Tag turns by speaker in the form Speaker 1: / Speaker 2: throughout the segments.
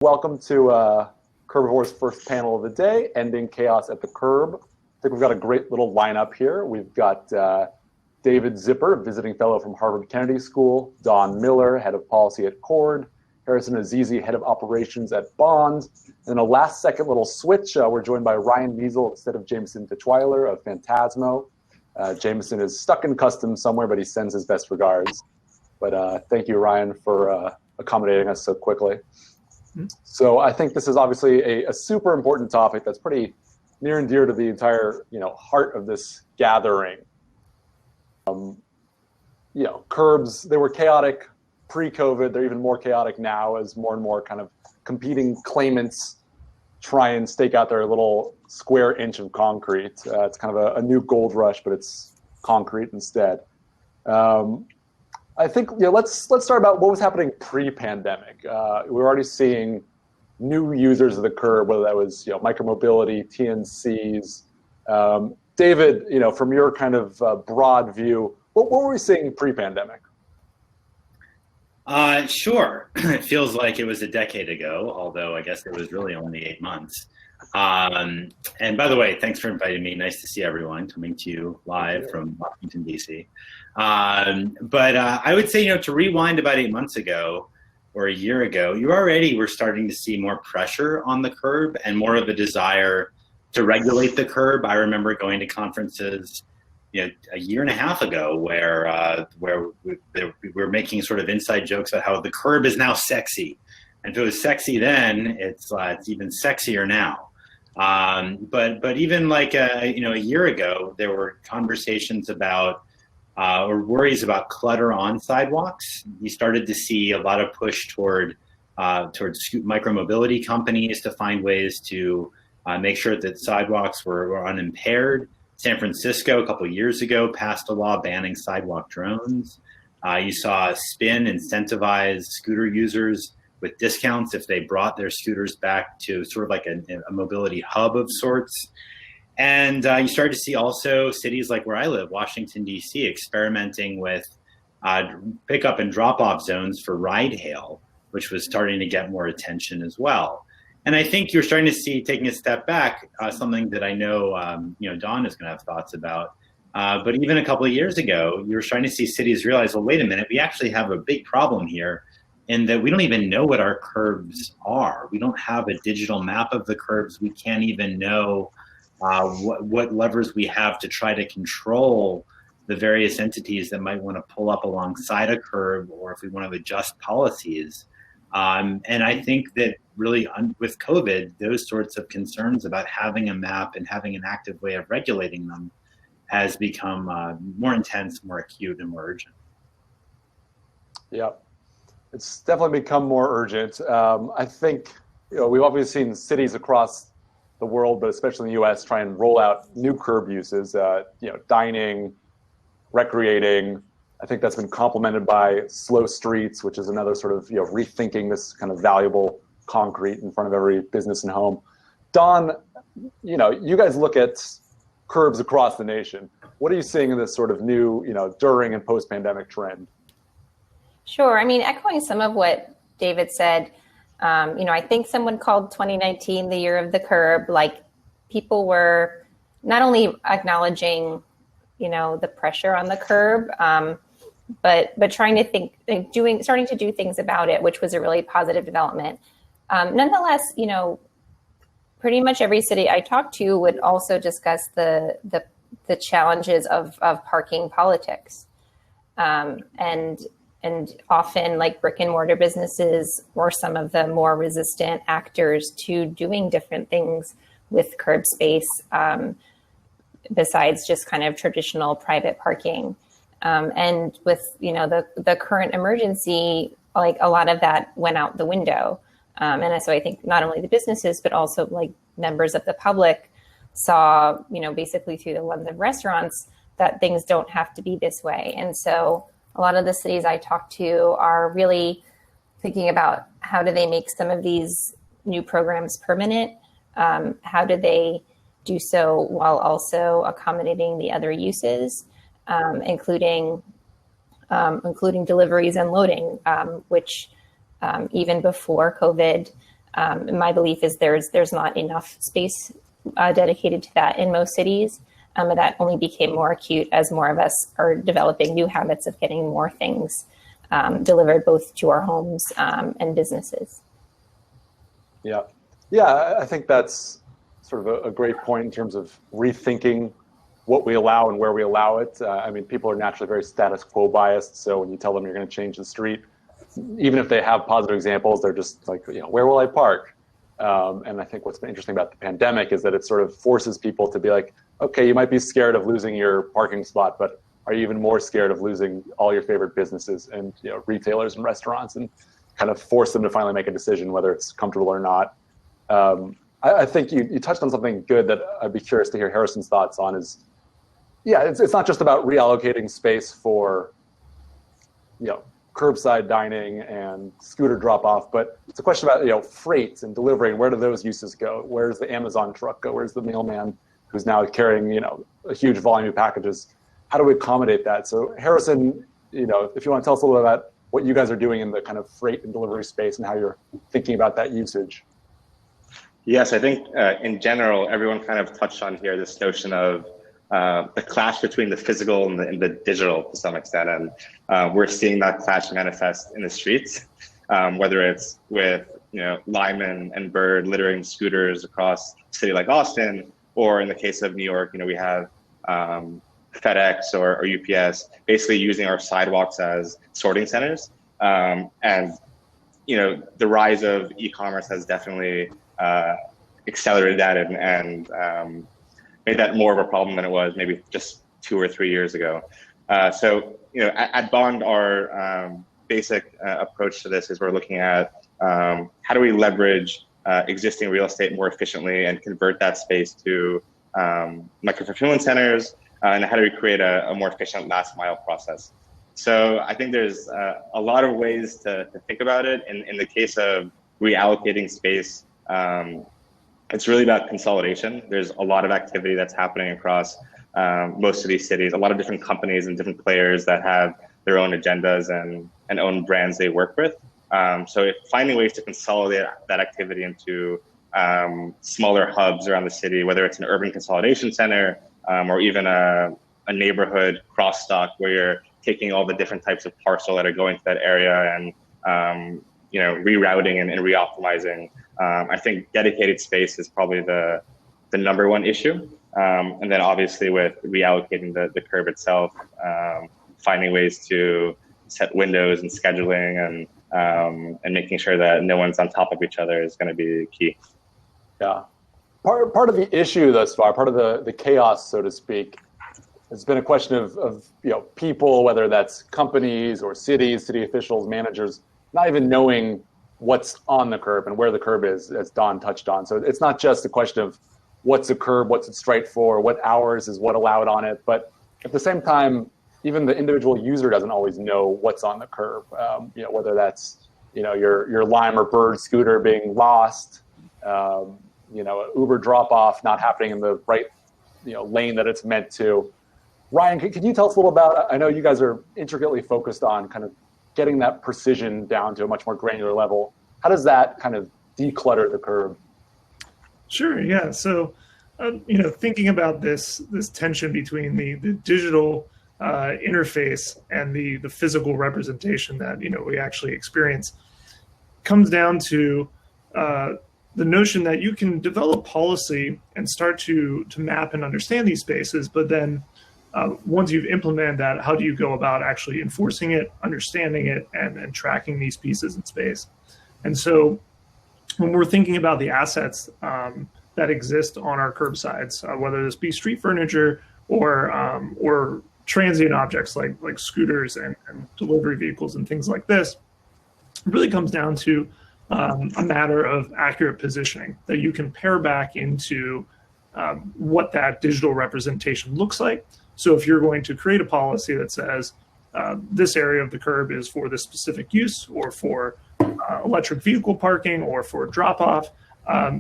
Speaker 1: Welcome to Curbivore's first panel of the day, Ending Chaos at the Curb. I think we've got a great little lineup here. We've got David Zipper, visiting fellow from Harvard Kennedy School, Don Miller, head of policy at Coord, Harrison Azizi, head of operations at Bond, and a last-second little switch. We're joined by Ryan Measel instead of Jameson Fitzweiler of Fantasmo. Jameson is stuck in customs somewhere, but he sends his best regards. But thank you, Ryan, for accommodating us so quickly. So I think this is obviously a super important topic that's pretty near and dear to the entire, heart of this gathering. Curbs, they were chaotic pre-COVID. They're even more chaotic now as more and more kind of competing claimants try and stake out their little square inch of concrete. It's kind of a new gold rush, but it's concrete instead. I think let's start about what was happening pre-pandemic. We're already seeing new users of the curb, whether that was micromobility, TNCs. David, from your kind of broad view, what were we seeing pre-pandemic?
Speaker 2: Sure. It feels like it was a decade ago, although I guess it was really only 8 months. And by the way, thanks for inviting me. Nice to see everyone, coming to you live from Washington, D.C. But I would say, to rewind about 8 months ago or a year ago, you already were starting to see more pressure on the curb and more of a desire to regulate the curb. I remember going to conferences a year and a half ago where we were making sort of inside jokes about how the curb is now sexy. And if it was sexy then, it's even sexier now. But even like a year ago, there were conversations about or worries about clutter on sidewalks. You started to see a lot of push towards micromobility companies to find ways to make sure that sidewalks were unimpaired. San Francisco, a couple of years ago, passed a law banning sidewalk drones. You saw Spin incentivize scooter users with discounts if they brought their scooters back to sort of like a mobility hub of sorts. And you started to see also cities like where I live, Washington, D.C., experimenting with pickup and drop-off zones for ride hail, which was starting to get more attention as well. And I think you're starting to see, taking a step back, something that I know, Don is going to have thoughts about. But even a couple of years ago, you were starting to see cities realize, well, wait a minute, we actually have a big problem here in that we don't even know what our curbs are. We don't have a digital map of the curbs. We can't even know what levers we have to try to control the various entities that might want to pull up alongside a curb, or if we want to adjust policies. And I think that really with COVID, those sorts of concerns about having a map and having an active way of regulating them has become more intense, more acute, and more urgent.
Speaker 1: Yeah, it's definitely become more urgent. I think we've obviously seen cities across the world, but especially in the U.S., try and roll out new curb uses, dining, recreating. I think that's been complemented by slow streets, which is another sort of rethinking this kind of valuable concrete in front of every business and home. Don, you guys look at curbs across the nation. What are you seeing in this sort of new, during and post-pandemic trend?
Speaker 3: Sure. I mean, echoing some of what David said, I think someone called 2019 the year of the curb. Like, people were not only acknowledging, the pressure on the curb, but trying to starting to do things about it, which was a really positive development. Nonetheless, pretty much every city I talked to would also discuss the challenges of parking politics, and often, like, brick and mortar businesses were some of the more resistant actors to doing different things with curb space, besides just kind of traditional private parking. And with, the current emergency, like, a lot of that went out the window. And so I think not only the businesses, but also like members of the public saw, basically through the lens of restaurants, that things don't have to be this way. And so a lot of the cities I talked to are really thinking about how do they make some of these new programs permanent? How do they do so while also accommodating the other uses, including deliveries and loading, which even before COVID, My belief is there's not enough space dedicated to that in most cities. And that only became more acute as more of us are developing new habits of getting more things delivered both to our homes and businesses.
Speaker 1: Yeah. Yeah, I think that's sort of a great point in terms of rethinking what we allow and where we allow it. I mean, people are naturally very status quo biased. So when you tell them you're going to change the street, even if they have positive examples, they're just like, where will I park? And I think what's been interesting about the pandemic is that it sort of forces people to be like, okay, you might be scared of losing your parking spot, but are you even more scared of losing all your favorite businesses and retailers and restaurants, and kind of force them to finally make a decision whether it's comfortable or not. I think you touched on something good that I'd be curious to hear Harrison's thoughts on is, it's not just about reallocating space for curbside dining and scooter drop-off, but it's a question about freight and delivery, and where do those uses go? Where's the Amazon truck go? Where's the mailman who's now carrying a huge volume of packages? How do we accommodate that? So Harrison, if you want to tell us a little bit about what you guys are doing in the kind of freight and delivery space and how you're thinking about that usage.
Speaker 4: Yes, I think in general, everyone kind of touched on here this notion of the clash between the physical and the digital to some extent. And we're seeing that clash manifest in the streets, whether it's with Lyman and Bird littering scooters across a city like Austin, or in the case of New York, we have FedEx or UPS basically using our sidewalks as sorting centers. And the rise of e-commerce has definitely accelerated that and made that more of a problem than it was maybe just 2 or 3 years ago. So at Bond, our basic approach to this is we're looking at how do we leverage existing real estate more efficiently and convert that space to micro-fulfillment centers, and how do we create a more efficient last mile process. So I think there's a lot of ways to think about it. In the case of reallocating space, it's really about consolidation. There's a lot of activity that's happening across most of these cities, a lot of different companies and different players that have their own agendas and own brands they work with. So finding ways to consolidate that activity into smaller hubs around the city, whether it's an urban consolidation center or even a neighborhood cross stock where you're taking all the different types of parcel that are going to that area and rerouting and re-optimizing. I think dedicated space is probably the number one issue. And then obviously with reallocating the curb itself, finding ways to set windows and scheduling and making sure that no one's on top of each other is going to be key.
Speaker 1: Yeah. Part of the issue thus far, part of the chaos, so to speak, has been a question of people, whether that's companies or cities, city officials, managers, not even knowing what's on the curb and where the curb is, as Don touched on. So it's not just a question of what's a curb, what's it striped for, what hours is what allowed on it, but at the same time, even the individual user doesn't always know what's on the curb. Whether that's your Lime or Bird scooter being lost, an Uber drop off not happening in the right lane that it's meant to. Ryan, can you tell us a little about? I know you guys are intricately focused on kind of getting that precision down to a much more granular level. How does that kind of declutter the curb?
Speaker 5: Sure. Yeah. So, thinking about this tension between the digital interface and the physical representation that we actually experience comes down to the notion that you can develop policy and start to map and understand these spaces, but then once you've implemented that, how do you go about actually enforcing it, understanding it, and tracking these pieces in space? And so when we're thinking about the assets that exist on our curbsides, whether this be street furniture or transient objects like scooters and delivery vehicles and things like this, it really comes down to a matter of accurate positioning that you can pair back into what that digital representation looks like. So if you're going to create a policy that says this area of the curb is for this specific use or for electric vehicle parking or for drop-off,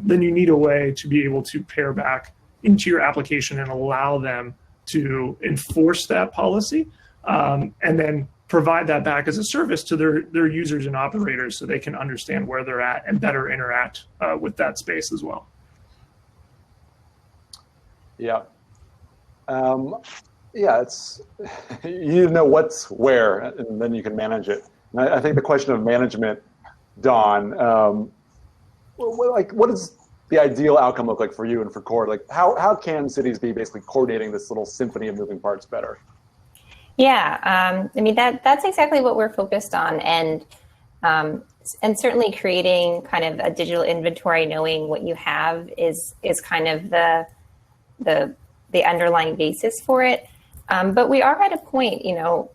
Speaker 5: then you need a way to be able to pair back into your application and allow them to enforce that policy, and then provide that back as a service to their users and operators so they can understand where they're at and better interact with that space as well.
Speaker 1: Yeah. Yeah, it's you know what's where, and then you can manage it. And I think the question of management, Don, what is the ideal outcome look like for you and for Coord? Like, how can cities be basically coordinating this little symphony of moving parts better?
Speaker 3: Yeah, I mean that's exactly what we're focused on, and certainly creating kind of a digital inventory, knowing what you have is kind of the underlying basis for it. But we are at a point, you know,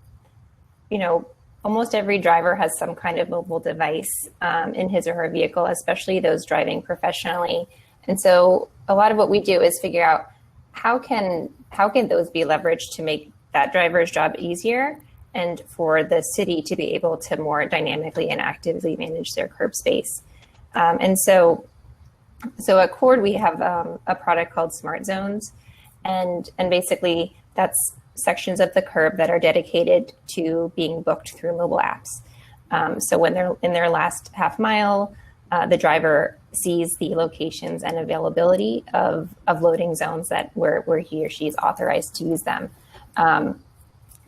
Speaker 3: almost every driver has some kind of mobile device in his or her vehicle, especially those driving professionally. And so a lot of what we do is figure out how can those be leveraged to make that driver's job easier and for the city to be able to more dynamically and actively manage their curb space. And so at Coord, we have a product called Smart Zones, and basically that's sections of the curb that are dedicated to being booked through mobile apps. So when they're in their last half mile, the driver sees the locations and availability of loading zones where he or she is authorized to use them.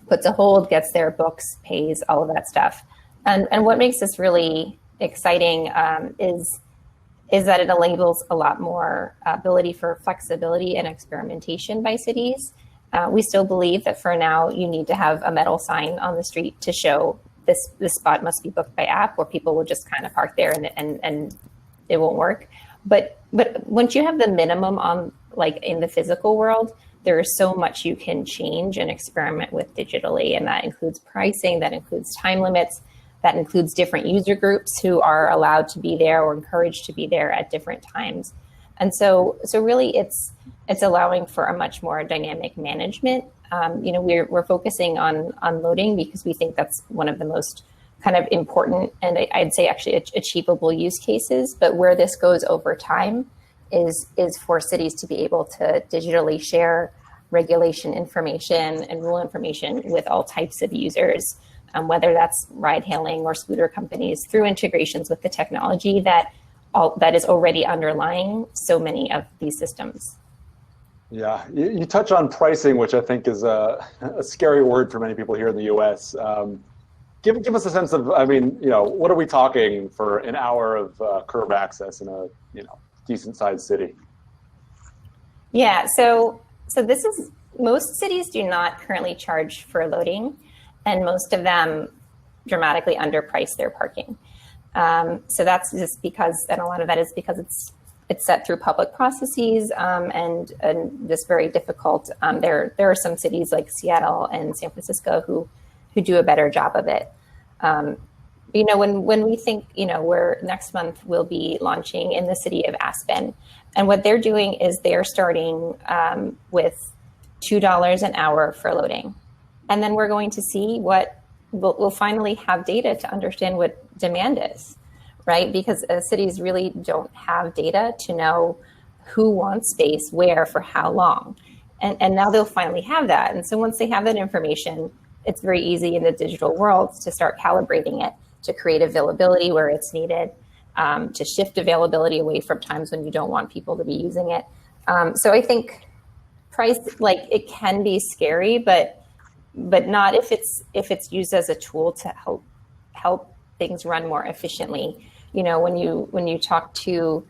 Speaker 3: Puts a hold, gets their books, pays, all of that stuff. And what makes this really exciting is that it enables a lot more ability for flexibility and experimentation by cities. We still believe that for now, you need to have a metal sign on the street to show this spot must be booked by app, or people will just kind of park there and it won't work. But once you have the minimum on, like in the physical world, there is so much you can change and experiment with digitally. And that includes pricing, that includes time limits, that includes different user groups who are allowed to be there or encouraged to be there at different times. And so really it's allowing for a much more dynamic management. We're focusing on loading because we think that's one of the most kind of important and I'd say actually achievable use cases. But where this goes over time is for cities to be able to digitally share regulation information and rule information with all types of users, whether that's ride hailing or scooter companies, through integrations with the technology that is already underlying so many of these systems.
Speaker 1: Yeah, you touch on pricing, which I think is a scary word for many people here in the U.S. Give us a sense of, I mean, what are we talking for an hour of curb access in a decent sized city?
Speaker 3: Yeah, so this is, most cities do not currently charge for loading, and most of them dramatically underprice their parking. So that's just because, and a lot of that is because it's set through public processes and just very difficult. There are some cities like Seattle and San Francisco who do a better job of it. When we think, where next month we'll be launching in the city of Aspen, and what they're doing is they're starting with $2 an hour for loading. And then we're going to see we'll finally have data to understand what demand is, right? Because cities really don't have data to know who wants space, where, for how long. And now they'll finally have that. And so once they have that information, it's very easy in the digital world to start calibrating it, to create availability where it's needed, to shift availability away from times when you don't want people to be using it. So I think price, it can be scary, but not if it's used as a tool to help things run more efficiently. When you talk to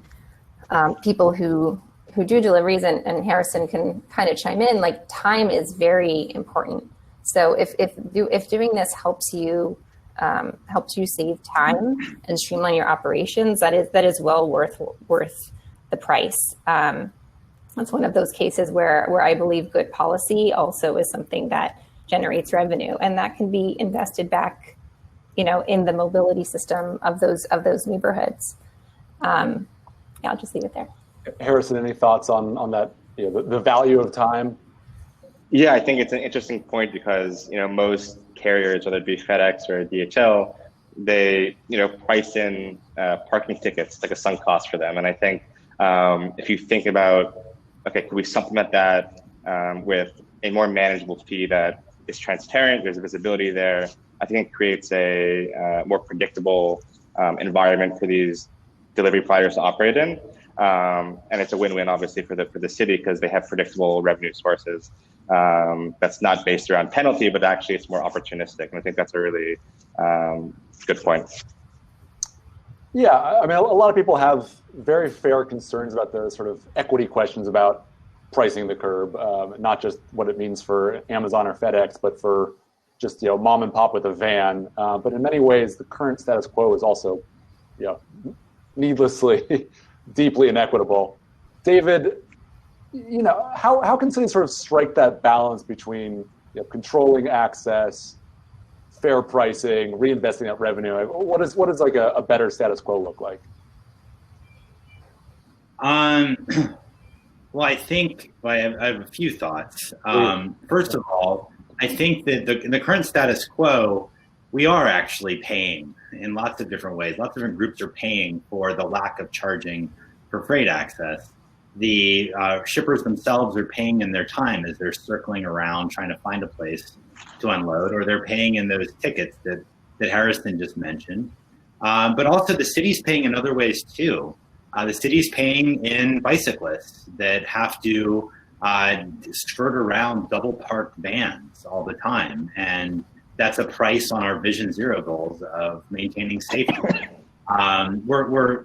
Speaker 3: people who do deliveries, and Harrison can kind of chime in, time is very important. So if doing this helps you save time and streamline your operations, that is well worth the price. That's one of those cases where I believe good policy also is something that generates revenue, and that can be invested back, in the mobility system of those neighborhoods. I'll just leave it there.
Speaker 1: Harrison, any thoughts on that? The value of time.
Speaker 4: Yeah, I think it's an interesting point because most carriers, whether it be FedEx or DHL, they price in parking tickets like a sunk cost for them. And I think if you think about, okay, could we supplement that with a more manageable fee that is transparent, there's visibility there, I think it creates a more predictable environment for these delivery providers to operate in. And it's a win-win, obviously, for the city because they have predictable revenue sources that's not based around penalty, but actually it's more opportunistic. And I think that's a really good point.
Speaker 1: Yeah, I mean, a lot of people have very fair concerns about the sort of equity questions about pricing the curb, not just what it means for Amazon or FedEx, but for just, mom and pop with a van. But in many ways, the current status quo is also, needlessly deeply inequitable. David, how can cities sort of strike that balance between controlling access, fair pricing, reinvesting that revenue? What is like a better status quo look like?
Speaker 2: Well, I think I have a few thoughts. First of all, I think that in the current status quo, we are actually paying in lots of different ways. Lots of different groups are paying for the lack of charging for freight access. The shippers themselves are paying in their time as they're circling around trying to find a place to unload, or they're paying in those tickets that Harrison just mentioned. But also the city's paying in other ways too. The city's paying in bicyclists that have to skirt around double parked vans all the time. And that's a price on our Vision Zero goals of maintaining safety.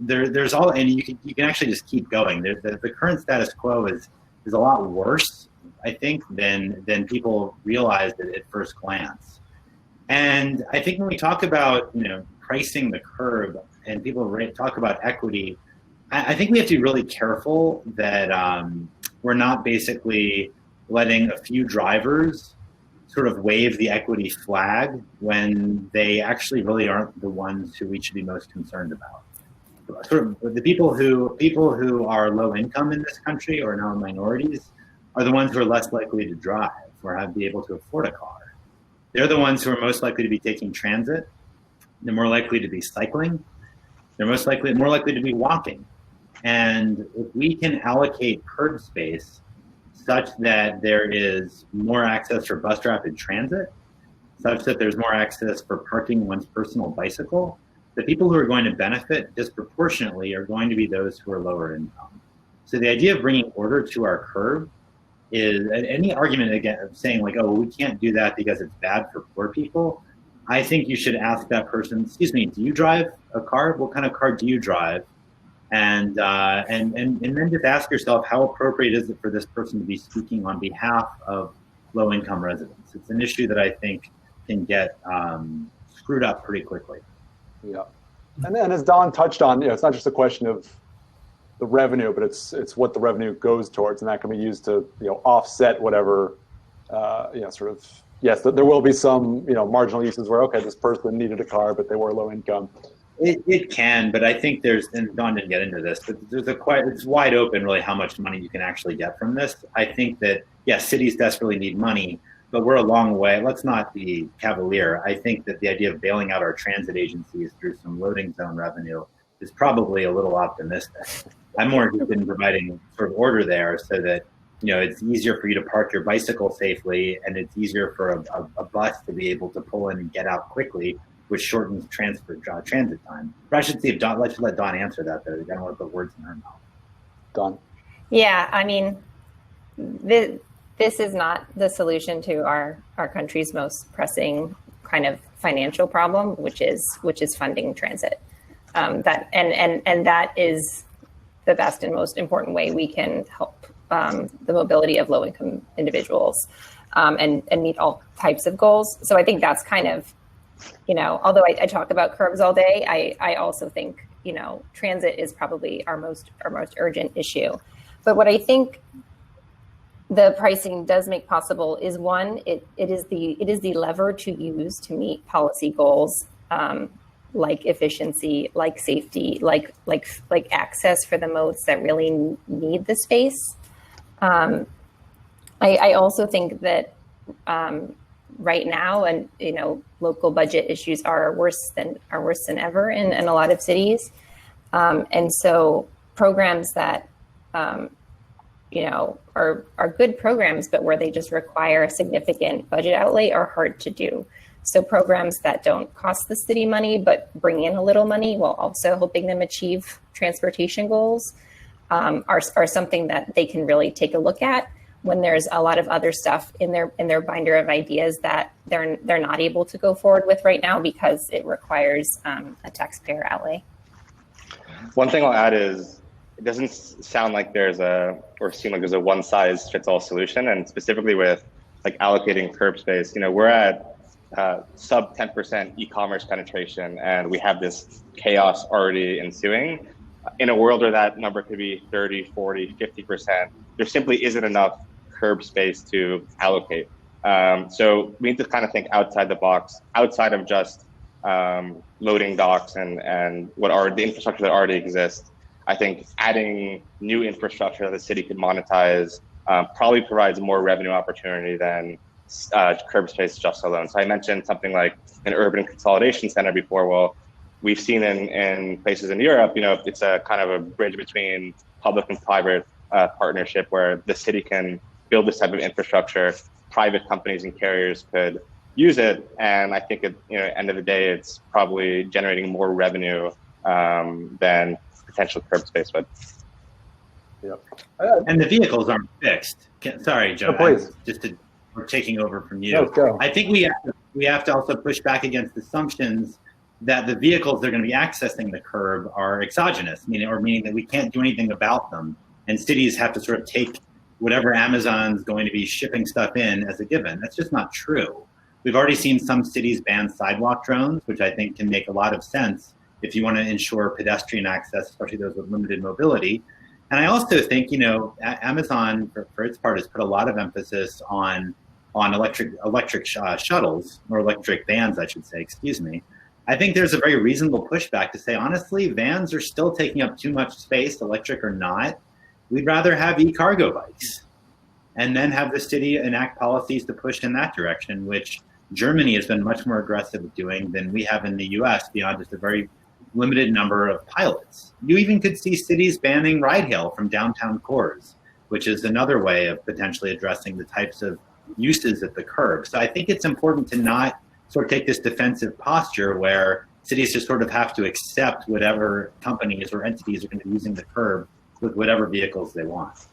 Speaker 2: There's all, and you can actually just keep going. The current status quo is a lot worse, I think, than people realize at first glance. And I think when we talk about pricing the curb and people talk about equity, I think we have to be really careful that we're not basically letting a few drivers sort of wave the equity flag when they actually really aren't the ones who we should be most concerned about. Sort of the people who are low income in this country or now minorities are the ones who are less likely to drive or be able to afford a car. They're the ones who are most likely to be taking transit. They're more likely to be cycling. They're more likely to be walking. And if we can allocate curb space such that there is more access for bus rapid transit, such that there's more access for parking one's personal bicycle, the people who are going to benefit disproportionately are going to be those who are lower income. So the idea of bringing order to our curb is any argument again of saying like, oh, we can't do that because it's bad for poor people. I think you should ask that person, excuse me, do you drive a car? What kind of car do you drive? And then just ask yourself, how appropriate is it for this person to be speaking on behalf of low-income residents? It's an issue that I think can get screwed up pretty quickly.
Speaker 1: Yeah, and as Don touched on, it's not just a question of the revenue, but it's what the revenue goes towards, and that can be used to offset whatever sort of. Yes, there will be some marginal uses where this person needed a car, but they were low income.
Speaker 2: It can, but I think and Don didn't get into this, but it's wide open really how much money you can actually get from this. I think that, yes, cities desperately need money, but we're a long way. Let's not be cavalier. I think that the idea of bailing out our transit agencies through some loading zone revenue is probably a little optimistic. I'm more interested in providing sort of order there so that it's easier for you to park your bicycle safely, and it's easier for a bus to be able to pull in and get out quickly, which shortens transit time. But I should see if let's let Dawn answer that, though. I don't want to put words in her mouth.
Speaker 1: Dawn?
Speaker 3: Yeah, I mean, this is not the solution to our country's most pressing kind of financial problem, which is funding transit. That is the best and most important way we can help the mobility of low-income individuals and meet all types of goals. So I think that's kind of, although I talk about curbs all day, I also think, transit is probably our most urgent issue. But what I think the pricing does make possible is one, it is the lever to use to meet policy goals, like efficiency, like safety, like access for the modes that really need the space. I also think that right now, and local budget issues are worse than ever in a lot of cities, and so programs that are good programs, but where they just require a significant budget outlay are hard to do. So programs that don't cost the city money, but bring in a little money while also helping them achieve transportation goals are something that they can really take a look at when there's a lot of other stuff in their binder of ideas that they're not able to go forward with right now because it requires a taxpayer outlay.
Speaker 4: One thing I'll add is it doesn't sound like seem like there's a one size fits all solution, and specifically with like allocating curb space, we're at sub 10% e-commerce penetration, and we have this chaos already ensuing. In a world where that number could be 30, 40, 50%, there simply isn't enough curb space to allocate. So we need to kind of think outside the box, outside of just loading docks and what are the infrastructure that already exists. I think adding new infrastructure that the city could monetize probably provides more revenue opportunity than curb space just alone. So I mentioned something like an urban consolidation center before. Well, we've seen in places in Europe, it's a kind of a bridge between public and private partnership where the city can build this type of infrastructure, private companies and carriers could use it, and I think at end of the day, it's probably generating more revenue than potential curb space would.
Speaker 1: Yep.
Speaker 2: And the vehicles aren't fixed. Sorry, Joe.
Speaker 1: Please.
Speaker 2: We're taking over from you.
Speaker 1: No, go.
Speaker 2: I think we have to also push back against assumptions that the vehicles that are going to be accessing the curb are exogenous, meaning that we can't do anything about them, and cities have to sort of take whatever Amazon's going to be shipping stuff in as a given. That's just not true. We've already seen some cities ban sidewalk drones, which I think can make a lot of sense if you want to ensure pedestrian access, especially those with limited mobility. And I also think, Amazon, for its part, has put a lot of emphasis on electric shuttles, or electric vans, I should say, excuse me. I think there's a very reasonable pushback to say, honestly, vans are still taking up too much space, electric or not. We'd rather have e-cargo bikes and then have the city enact policies to push in that direction, which Germany has been much more aggressive at doing than we have in the US beyond just a very limited number of pilots. You even could see cities banning ride hail from downtown cores, which is another way of potentially addressing the types of uses at the curb. So I think it's important to not sort of take this defensive posture where cities just sort of have to accept whatever companies or entities are going to be using the curb with whatever vehicles they want.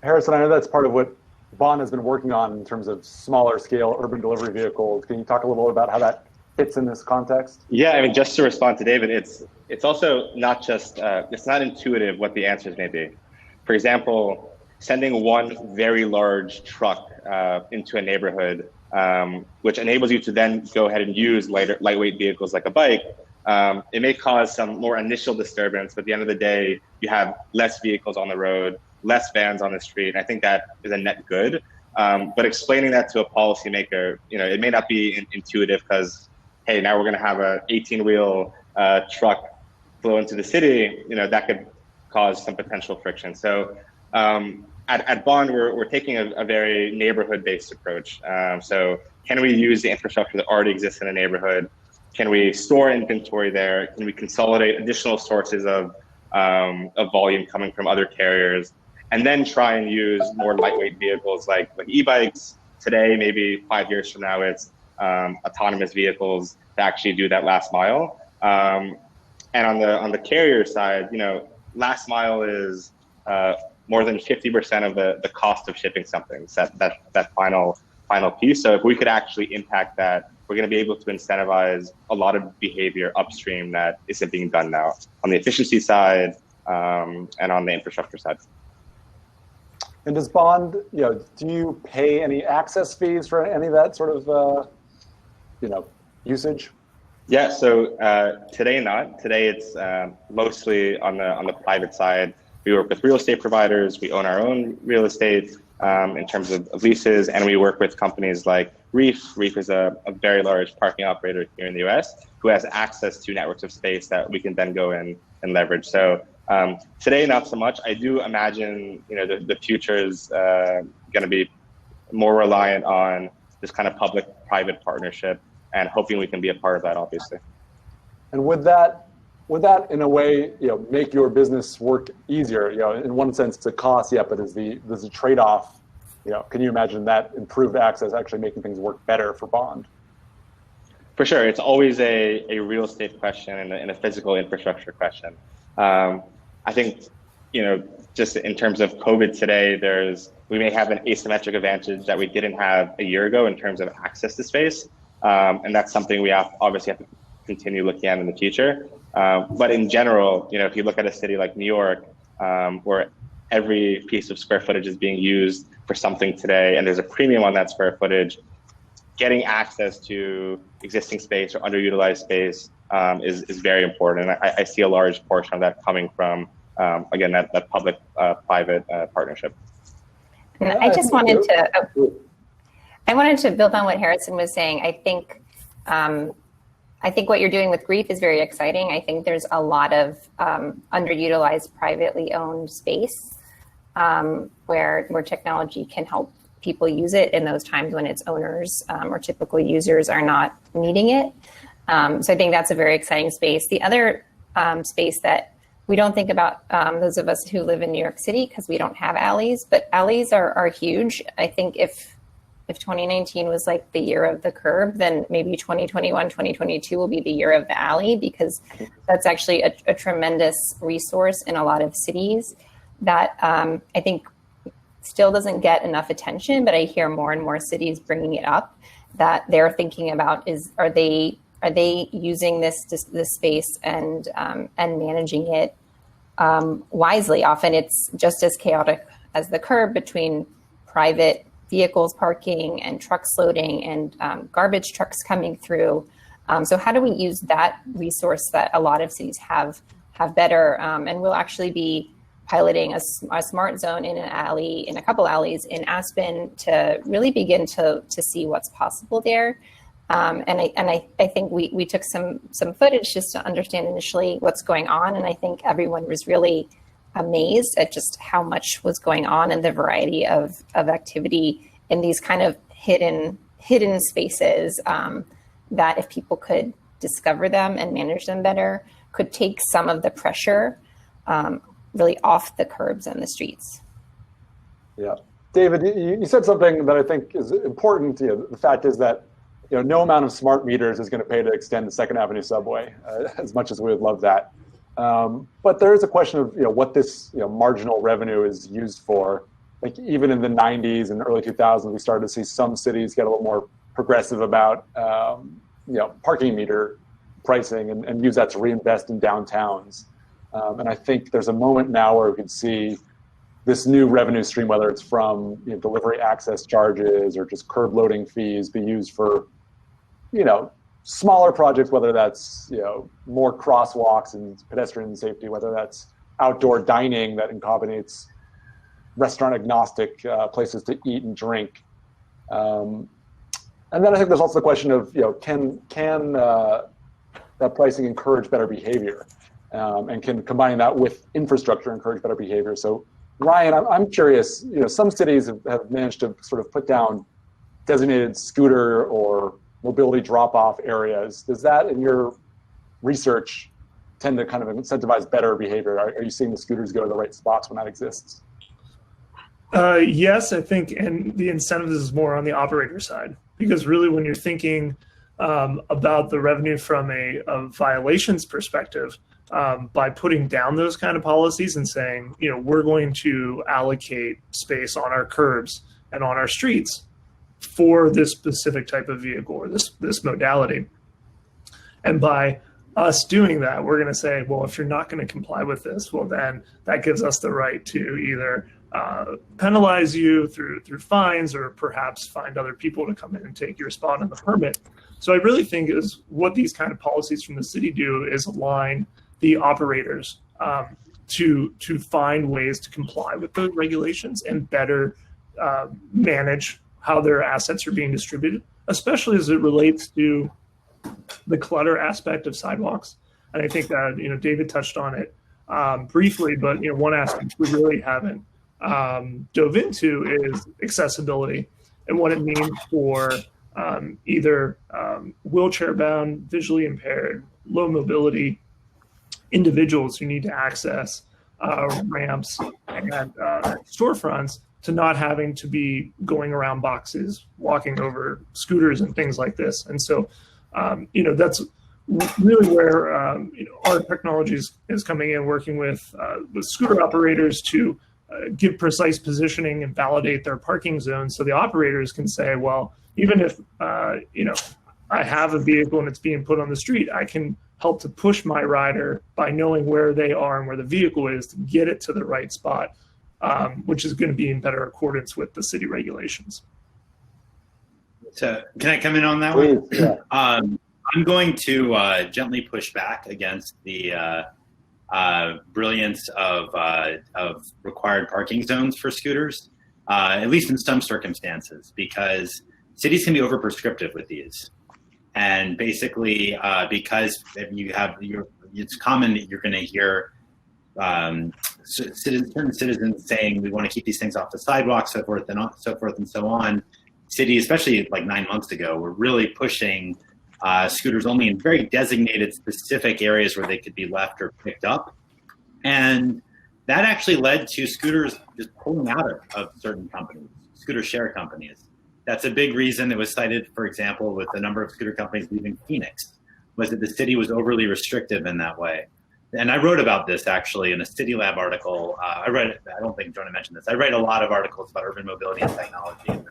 Speaker 1: Harrison, I know that's part of what Bond has been working on in terms of smaller scale urban delivery vehicles. Can you talk a little bit about how that fits in this context?
Speaker 4: Yeah, just to respond to David, it's also not just, it's not intuitive what the answers may be. For example, sending one very large truck into a neighborhood, which enables you to then go ahead and use lightweight vehicles like a bike, it may cause some more initial disturbance, but at the end of the day, you have less vehicles on the road, less vans on the street. I think that is a net good. But explaining that to a policymaker, it may not be intuitive because, hey, now we're going to have a 18-wheel truck flow into the city. That could cause some potential friction. So at Bond, we're taking a very neighborhood-based approach. So can we use the infrastructure that already exists in a neighborhood? Can we store inventory there? Can we consolidate additional sources of volume coming from other carriers? And then try and use more lightweight vehicles like e-bikes. Today, maybe 5 years from now, it's autonomous vehicles to actually do that last mile. And on the carrier side, last mile is more than 50% of the cost of shipping something. So that final piece. So if we could actually impact that, we're going to be able to incentivize a lot of behavior upstream that isn't being done now on the efficiency side and on the infrastructure side.
Speaker 1: And does Bond, do you pay any access fees for any of that sort of, usage?
Speaker 4: Yeah. So today not. Today it's mostly on the private side. We work with real estate providers. We own our own real estate in terms of leases, and we work with companies like Reef. Reef is a very large parking operator here in the US who has access to networks of space that we can then go in and leverage. So today, not so much. I do imagine, the future is going to be more reliant on this kind of public-private partnership, and hoping we can be a part of that, obviously.
Speaker 1: And would that, in a way, make your business work easier? In one sense, it's a cost, yeah, but there's a trade-off. Can you imagine that improved access actually making things work better for Bond?
Speaker 4: For sure, it's always a real estate question and a physical infrastructure question. I think, just in terms of COVID today, we may have an asymmetric advantage that we didn't have a year ago in terms of access to space. And that's something we obviously have to continue looking at in the future. But in general, if you look at a city like New York, where every piece of square footage is being used for something today, and there's a premium on that square footage, getting access to existing space or underutilized space is very important. And I see a large portion of that coming from, again, that public-private partnership.
Speaker 3: I just wanted to build on what Harrison was saying. I think what you're doing with Grief is very exciting. I think there's a lot of underutilized privately owned space where technology can help people use it in those times when its owners or typical users are not needing it. So I think that's a very exciting space. The other space that we don't think about, those of us who live in New York City, because we don't have alleys, but alleys are huge. I think if 2019 was like the year of the curb, then maybe 2021, 2022 will be the year of the alley, because that's actually a tremendous resource in a lot of cities that I think still doesn't get enough attention, but I hear more and more cities bringing it up, that they're thinking about are they using this space and managing it wisely. Often it's just as chaotic as the curb between private vehicles parking and trucks loading and garbage trucks coming through. So how do we use that resource that a lot of cities have better? And we'll actually be piloting a smart zone in a couple alleys in Aspen to really begin to see what's possible there. And I think we took some footage just to understand initially what's going on. And I think everyone was really amazed at just how much was going on and the variety of activity in these kind of hidden spaces that, if people could discover them and manage them better, could take some of the pressure really off the curbs and the streets.
Speaker 1: Yeah. David, you said something that I think is important. The fact is that no amount of smart meters is going to pay to extend the Second Avenue subway, as much as we would love that. But there is a question of what this marginal revenue is used for. Like, even in the 90s and early 2000s, we started to see some cities get a little more progressive about parking meter pricing and use that to reinvest in downtowns. And I think there's a moment now where we can see this new revenue stream, whether it's from delivery access charges or just curb loading fees, be used for smaller projects, whether that's more crosswalks and pedestrian safety, whether that's outdoor dining that accommodates restaurant agnostic places to eat and drink. And then I think there's also the question of can that pricing encourage better behavior, and can combining that with infrastructure encourage better behavior. So Ryan, I'm curious, some cities have managed to sort of put down designated scooter or mobility drop-off areas. Does that, in your research, tend to kind of incentivize better behavior? Are you seeing the scooters go to the right spots when that exists?
Speaker 5: Yes, I think, and the incentive is more on the operator side, because really when you're thinking about the revenue from a violations perspective, by putting down those kind of policies and saying, we're going to allocate space on our curbs and on our streets for this specific type of vehicle or this modality. And by us doing that, we're going to say, well, if you're not going to comply with this, well, then that gives us the right to either penalize you through fines, or perhaps find other people to come in and take your spot on the permit. So I really think is what these kind of policies from the city do is align the operators to find ways to comply with those regulations and better manage how their assets are being distributed, especially as it relates to the clutter aspect of sidewalks. And I think that David touched on it briefly, but one aspect we really haven't dove into is accessibility and what it means for either wheelchair-bound, visually impaired, low mobility individuals who need to access ramps and storefronts, to not having to be going around boxes, walking over scooters and things like this. And so That's really where our technology is coming in, working with scooter operators to give precise positioning and validate their parking zones, so the operators can say, well, even if I have a vehicle and it's being put on the street, I can help to push my rider by knowing where they are and where the vehicle is to get it to the right spot, which is going to be in better accordance with the city regulations.
Speaker 2: So can I come in on that
Speaker 1: Please,
Speaker 2: one?
Speaker 1: yeah.
Speaker 2: I'm going to gently push back against the brilliance of required parking zones for scooters, at least in some circumstances, because cities can be over prescriptive with these. And basically, because it's common that you're going to hear certain citizens saying we want to keep these things off the sidewalk, so forth and so on. Cities, especially like 9 months ago, were really pushing scooters only in very designated specific areas where they could be left or picked up. And that actually led to scooters just pulling out of certain companies, scooter share companies. That's a big reason that was cited, for example, with the number of scooter companies leaving Phoenix, was that the city was overly restrictive in that way. And I wrote about this actually in a City Lab article. I don't think Jonah mentioned this. I write a lot of articles about urban mobility and technology.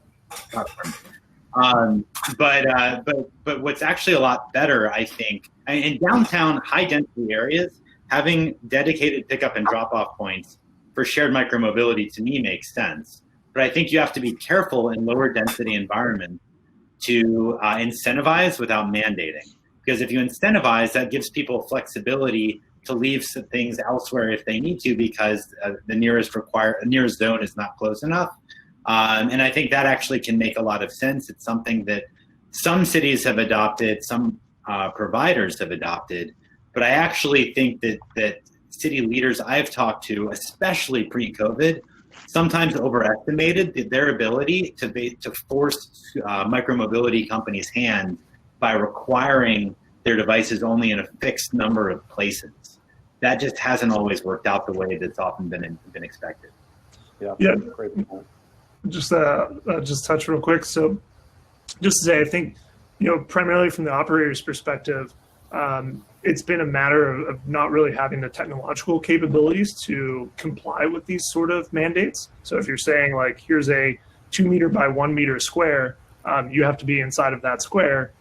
Speaker 2: But what's actually a lot better, I think, in downtown high density areas, having dedicated pickup and drop off points for shared micromobility to me makes sense. But I think you have to be careful in lower density environments to incentivize without mandating. Because if you incentivize, that gives people flexibility to leave some things elsewhere if they need to, because the nearest zone is not close enough. And I think that actually can make a lot of sense. It's something that some cities have adopted, some providers have adopted. But I actually think that city leaders I've talked to, especially pre-COVID, sometimes overestimated their ability to force micromobility companies' hand by requiring their devices only in a fixed number of places. That just hasn't always worked out the way that's often been expected.
Speaker 5: Yeah.
Speaker 1: Great point.
Speaker 5: Just touch real quick. So just to say, I think, primarily from the operator's perspective, it's been a matter of not really having the technological capabilities to comply with these sort of mandates. So if you're saying like, here's a 2 meter by 1 meter square, you have to be inside of that square,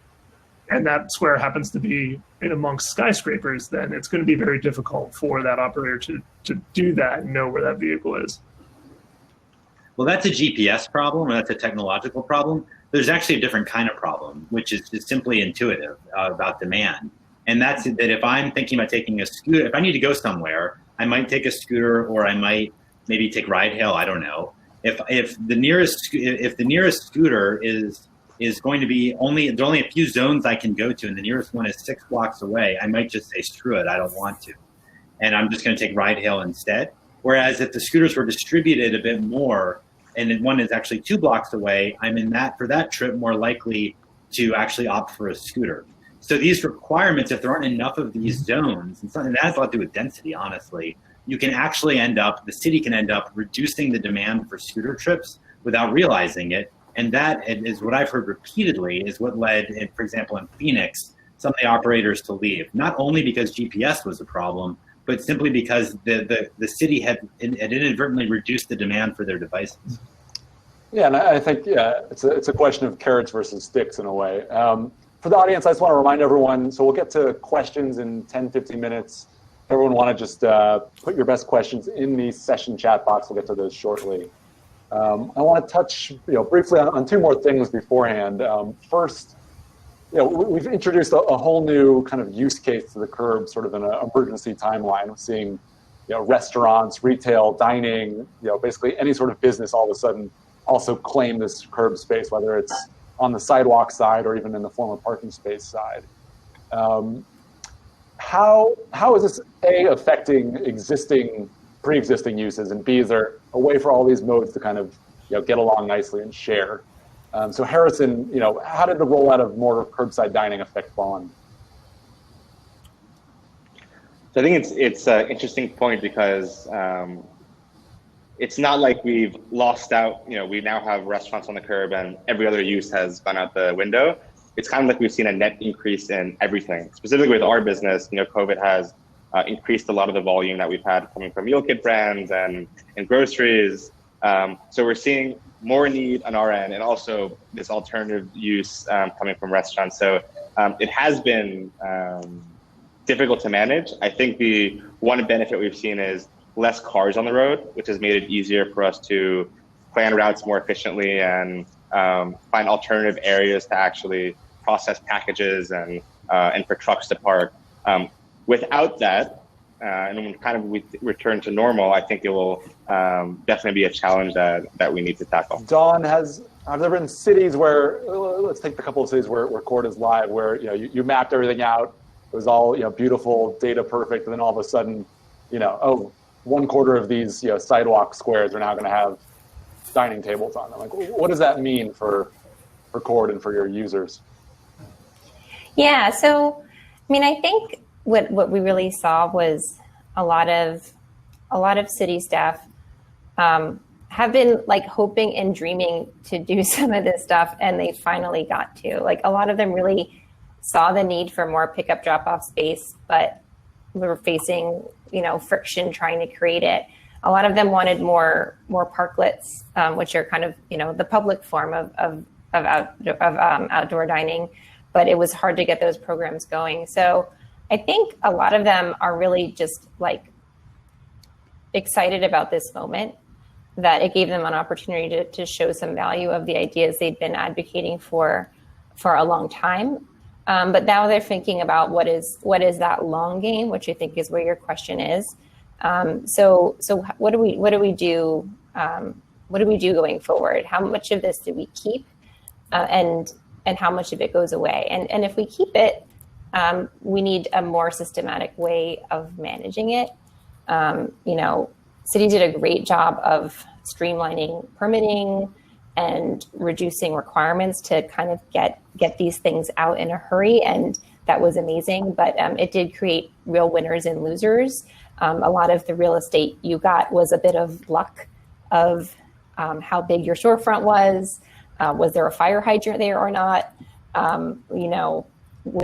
Speaker 5: and that square happens to be in amongst skyscrapers, then it's going to be very difficult for that operator to do that and know where that vehicle is.
Speaker 2: Well, that's a GPS problem, or that's a technological problem. There's actually a different kind of problem, which is just simply intuitive about demand. And that's that if I'm thinking about taking a scooter, if I need to go somewhere, I might take a scooter, or I might maybe take ride hail. I don't know. If the nearest scooter is going to be there's only a few zones I can go to, and the nearest one is 6 blocks away, I might just say, screw it, I don't want to. And I'm just going to take ride hail instead. Whereas if the scooters were distributed a bit more, and one is actually 2 blocks away, I'm for that trip more likely to actually opt for a scooter. So these requirements, if there aren't enough of these zones, and that has a lot to do with density, honestly, you can actually the city can end up reducing the demand for scooter trips without realizing it. And that is what I've heard repeatedly is what led, for example, in Phoenix, some of the operators to leave, not only because GPS was a problem, but simply because the city had inadvertently reduced the demand for their devices.
Speaker 1: Yeah, and I think it's a question of carrots versus sticks in a way. For the audience, I just want to remind everyone, so we'll get to questions in 10, 15 minutes. Everyone want to just put your best questions in the session chat box. We'll get to those shortly. I want to touch briefly on 2 more things beforehand. First, we've introduced a whole new kind of use case to the Curb, sort of an emergency timeline. We're seeing restaurants, retail, dining, basically any sort of business all of a sudden also claim this Curb space, whether it's on the sidewalk side or even in the former parking space side. How is this affecting pre-existing uses, and B, is there a way for all these modes to kind of get along nicely and share? So Harrison, how did the rollout of more curbside dining affect Vaughn?
Speaker 4: So I think it's an interesting point because it's not like we've lost out. We now have restaurants on the curb and every other use has gone out the window. it's kind of like we've seen a net increase in everything. Specifically with our business, COVID has increased a lot of the volume that we've had coming from meal kit brands and groceries. So we're seeing more need on our end, and also this alternative use coming from restaurants. So it has been difficult to manage. I think the one benefit we've seen is less cars on the road, which has made it easier for us to plan routes more efficiently and find alternative areas to actually process packages and for trucks to park. Without that, and when kind of we return to normal, I think it will definitely be a challenge that we need to tackle.
Speaker 1: Dawn, have there been cities where, let's take the couple of cities where Coord is live, where you mapped everything out, it was all beautiful, data perfect, and then all of a sudden, 1/4 of these sidewalk squares are now going to have dining tables on them. Like, what does that mean for Coord and for your users?
Speaker 3: Yeah, so I think what we really saw was a lot of city staff have been like hoping and dreaming to do some of this stuff, and they finally got to. Like, a lot of them really saw the need for more pickup drop-off space, but we were facing friction trying to create it. A lot of them wanted more parklets, which are kind of the public form of outdoor dining, but it was hard to get those programs going. So I think a lot of them are really just like excited about this moment, that it gave them an opportunity to show some value of the ideas they'd been advocating for a long time. But now they're thinking about what is that long game, which I think is where your question is. So what do we do? What do we do going forward? How much of this do we keep, and how much of it goes away? And if we keep it, we need a more systematic way of managing it. Cities did a great job of streamlining permitting and reducing requirements to kind of get these things out in a hurry, and that was amazing. But it did create real winners and losers. A lot of the real estate you got was a bit of luck of how big your storefront was. Was there a fire hydrant there or not?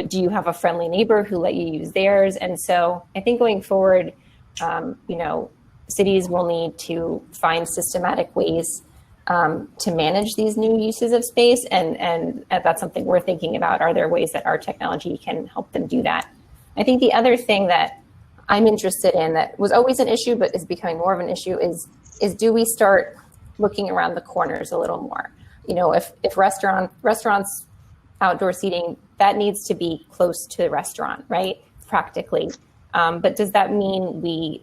Speaker 3: Do you have a friendly neighbor who let you use theirs? And so I think going forward, cities will need to find systematic ways to manage these new uses of space. And that's something we're thinking about. Are there ways that our technology can help them do that? I think the other thing that I'm interested in, that was always an issue, but is becoming more of an issue, is do we start looking around the corners a little more? If restaurants, outdoor seating, that needs to be close to the restaurant, right? Practically. But does that mean we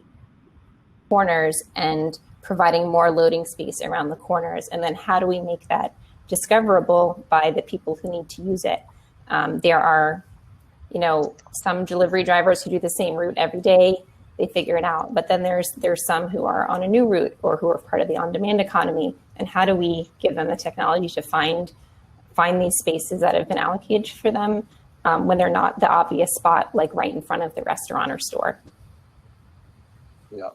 Speaker 3: corners and providing more loading space around the corners? And then how do we make that discoverable by the people who need to use it? There are, some delivery drivers who do the same route every day. They figure it out. But then there's some who are on a new route or who are part of the on-demand economy. And how do we give them the technology to find these spaces that have been allocated for them when they're not the obvious spot, like right in front of the restaurant or store?
Speaker 1: Yeah.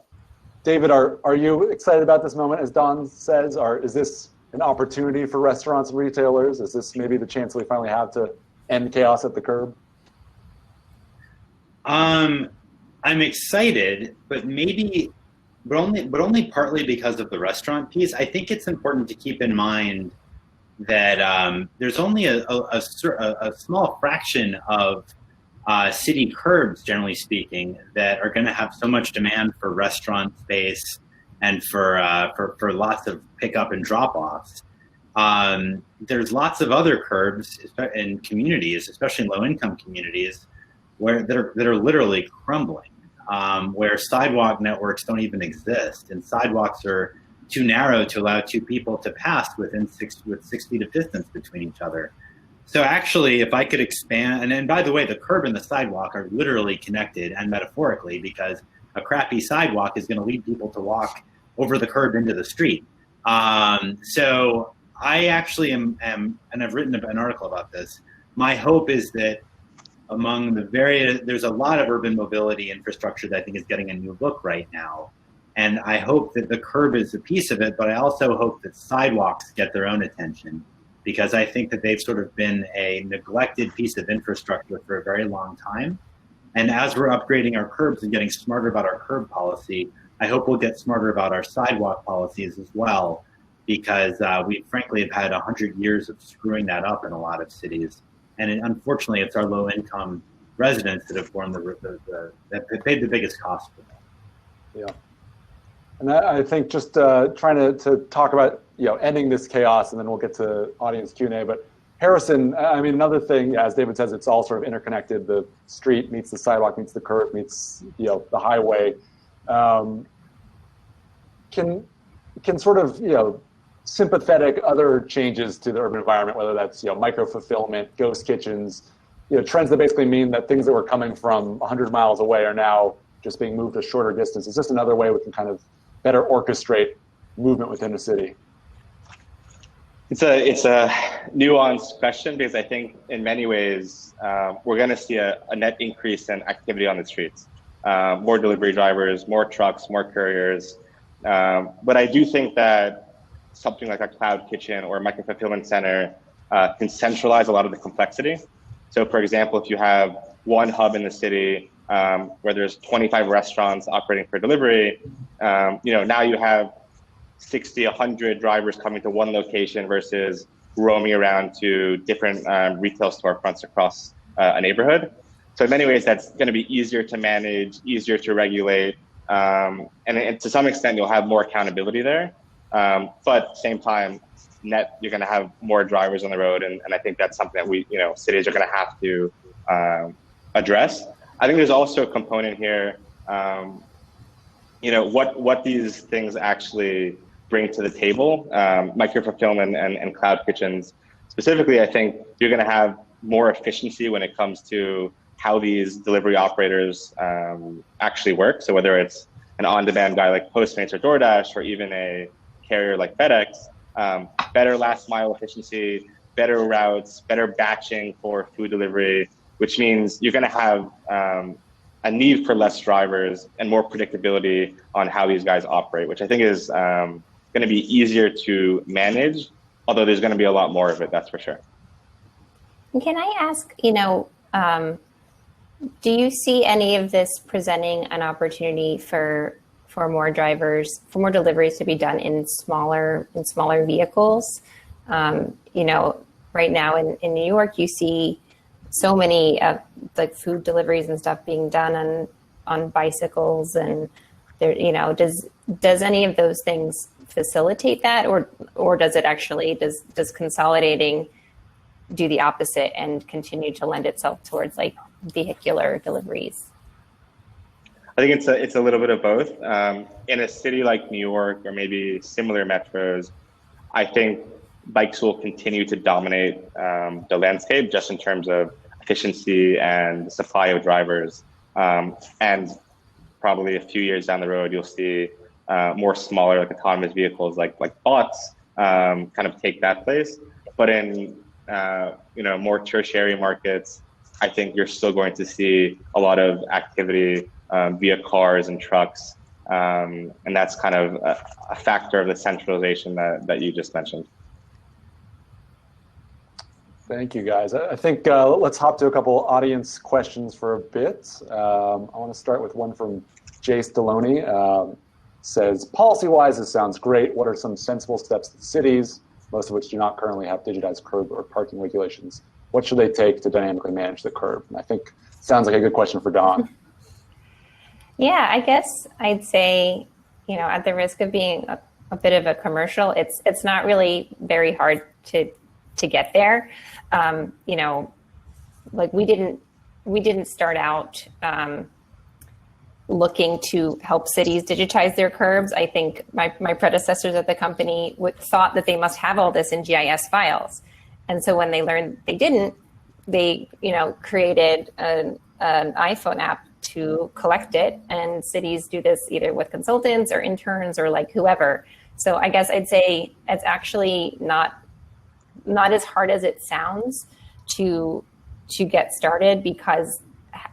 Speaker 1: David, are you excited about this moment, as Dawn says, or is this an opportunity for restaurants and retailers? Is this maybe the chance we finally have to end chaos at the curb?
Speaker 2: I'm excited, but only partly because of the restaurant piece. I think it's important to keep in mind that there's only a small fraction of city curbs, generally speaking, that are going to have so much demand for restaurant space and for lots of pickup and drop-offs. There's lots of other curbs in communities, especially in low-income communities, that are literally crumbling, where sidewalk networks don't even exist, and sidewalks are too narrow to allow two people to pass with 6 feet of distance between each other. So actually, if I could expand, and by the way, the curb and the sidewalk are literally connected and metaphorically, because a crappy sidewalk is going to lead people to walk over the curb into the street. So I actually am, and I've written an article about this. My hope is that among there's a lot of urban mobility infrastructure that I think is getting a new look right now. And I hope that the curb is a piece of it, but I also hope that sidewalks get their own attention, because I think that they've sort of been a neglected piece of infrastructure for a very long time. And as we're upgrading our curbs and getting smarter about our curb policy, I hope we'll get smarter about our sidewalk policies as well, because we frankly have had 100 years of screwing that up in a lot of cities. And unfortunately, it's our low-income residents that have borne that paid the biggest cost for that.
Speaker 1: Yeah. And I think just trying to talk about, ending this chaos, and then we'll get to audience Q&A. But Harrison, I mean, another thing, as David says, it's all sort of interconnected. The street meets the sidewalk, meets the curb, meets, the highway. Can sort of, sympathetic other changes to the urban environment, whether that's, micro-fulfillment, ghost kitchens, trends that basically mean that things that were coming from 100 miles away are now just being moved a shorter distance. It's just another way we can kind of better orchestrate movement within the city.
Speaker 4: It's a nuanced question, because I think in many ways we're going to see a net increase in activity on the streets. More delivery drivers, more trucks, more couriers. But I do think that something like a cloud kitchen or a micro-fulfillment center can centralize a lot of the complexity. So for example, if you have one hub in the city where there's 25 restaurants operating for delivery, now you have 60, 100 drivers coming to one location versus roaming around to different retail storefronts across a neighborhood. So in many ways, that's going to be easier to manage, easier to regulate, and to some extent, you'll have more accountability there. But at the same time, you're going to have more drivers on the road, and I think that's something that cities are going to have to address. I think there's also a component here, what these things actually bring to the table. Micro-fulfillment and cloud kitchens specifically, I think you're going to have more efficiency when it comes to how these delivery operators actually work. So whether it's an on-demand guy like Postmates or DoorDash, or even a carrier like FedEx, better last mile efficiency, better routes, better batching for food delivery, which means you're going to have a need for less drivers and more predictability on how these guys operate, which I think is going to be easier to manage, although there's going to be a lot more of it, that's for sure.
Speaker 3: Can I ask, do you see any of this presenting an opportunity for more drivers, for more deliveries to be done in smaller vehicles? Right now in New York, you see so many like food deliveries and stuff being done on bicycles, and there, does any of those things facilitate that, or does it actually does consolidating do the opposite and continue to lend itself towards like vehicular deliveries?
Speaker 4: I think it's a little bit of both. In a city like New York, or maybe similar metros, I think bikes will continue to dominate the landscape, just in terms of efficiency and supply of drivers. And probably a few years down the road, you'll see more smaller, like autonomous vehicles, like bots, kind of take that place. But in more tertiary markets, I think you're still going to see a lot of activity via cars and trucks, and that's kind of a factor of the centralization that you just mentioned.
Speaker 1: Thank you, guys. I think let's hop to a couple audience questions for a bit. I want to start with one from Jace Deloney. Says, policy-wise, this sounds great. What are some sensible steps that cities, most of which do not currently have digitized curb or parking regulations, what should they take to dynamically manage the curb? And I think sounds like a good question for Dawn.
Speaker 3: Yeah, I guess I'd say, at the risk of being a bit of a commercial, it's not really very hard to get there. Like we didn't start out looking to help cities digitize their curbs. I think my predecessors at the company thought that they must have all this in GIS files. And so when they learned they didn't, they created an iPhone app to collect it. And cities do this either with consultants or interns or like whoever. So I guess I'd say it's actually not as hard as it sounds to get started, because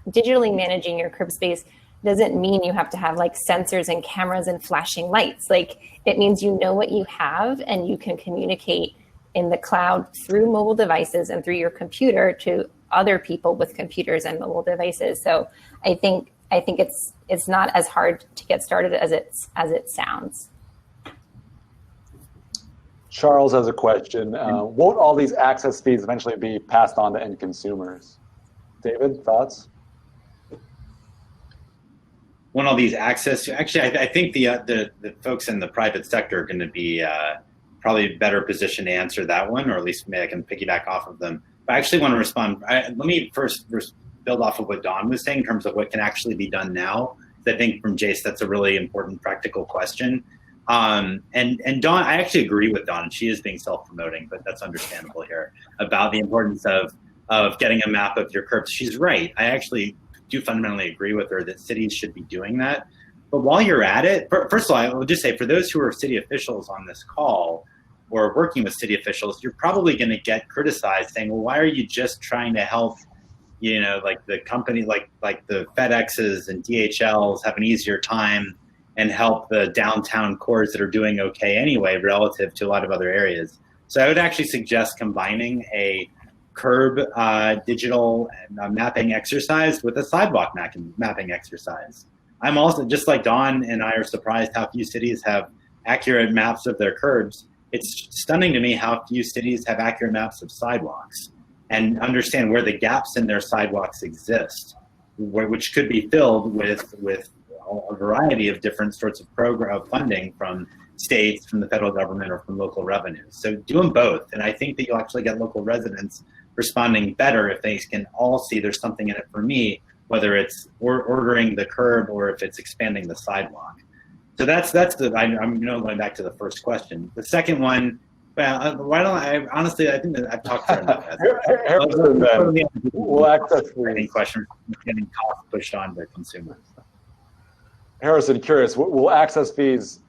Speaker 3: digitally managing your curb space doesn't mean you have to have like sensors and cameras and flashing lights. Like it means you know what you have and you can communicate in the cloud through mobile devices and through your computer to other people with computers and mobile devices. So I think it's not as hard to get started as it sounds.
Speaker 1: Charles has a question. Won't all these access fees eventually be passed on to end consumers? David, thoughts?
Speaker 2: When all these access, actually, I think the folks in the private sector are going to be probably better positioned to answer that one, or at least maybe I can piggyback off of them. But I actually want to respond. Let me first build off of what Dawn was saying in terms of what can actually be done now. I think from Jace, that's a really important practical question. And Dawn, I actually agree with Dawn. She is being self-promoting, but that's understandable here, about the importance of getting a map of your curbs. She's right. I actually do fundamentally agree with her that cities should be doing that. But while you're at it, first of all, I will just say, for those who are city officials on this call or working with city officials, you're probably going to get criticized saying, well, why are you just trying to help, like the company, like the FedExes and DHLs have an easier time and help the downtown cores that are doing okay anyway relative to a lot of other areas. So I would actually suggest combining a curb digital mapping exercise with a sidewalk mapping exercise. I'm also, just like Dawn and I are surprised how few cities have accurate maps of their curbs. It's stunning to me how few cities have accurate maps of sidewalks and understand where the gaps in their sidewalks exist, which could be filled with a variety of different sorts of program funding from states, from the federal government, or from local revenues. So do them both. And I think that you'll actually get local residents responding better if they can all see there's something in it for me, whether it's ordering the curb or if it's expanding the sidewalk. So I'm going back to the first question. The second one, well, why don't I, honestly, I think that I've talked for enough.
Speaker 1: We'll access
Speaker 2: any question getting costs pushed on to consumers.
Speaker 1: Harrison, curious, will access fees,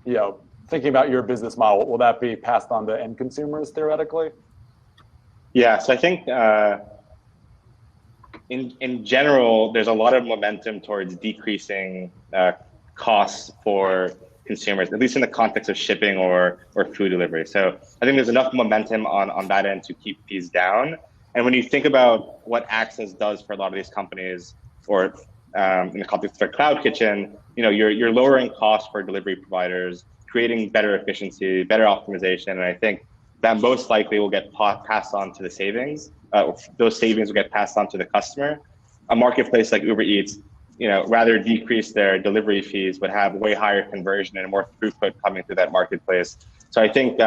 Speaker 1: thinking about your business model, will that be passed on to end consumers theoretically?
Speaker 4: Yeah, so I think in general, there's a lot of momentum towards decreasing costs for consumers, at least in the context of shipping or food delivery. So I think there's enough momentum on that end to keep fees down. And when you think about what access does for a lot of these companies, or in the context of a cloud kitchen, you're lowering costs for delivery providers, creating better efficiency, better optimization, and I think that most likely will get passed on to the savings. Those savings will get passed on to the customer. A marketplace like Uber Eats, rather decrease their delivery fees, but have way higher conversion and more throughput coming through that marketplace. So I think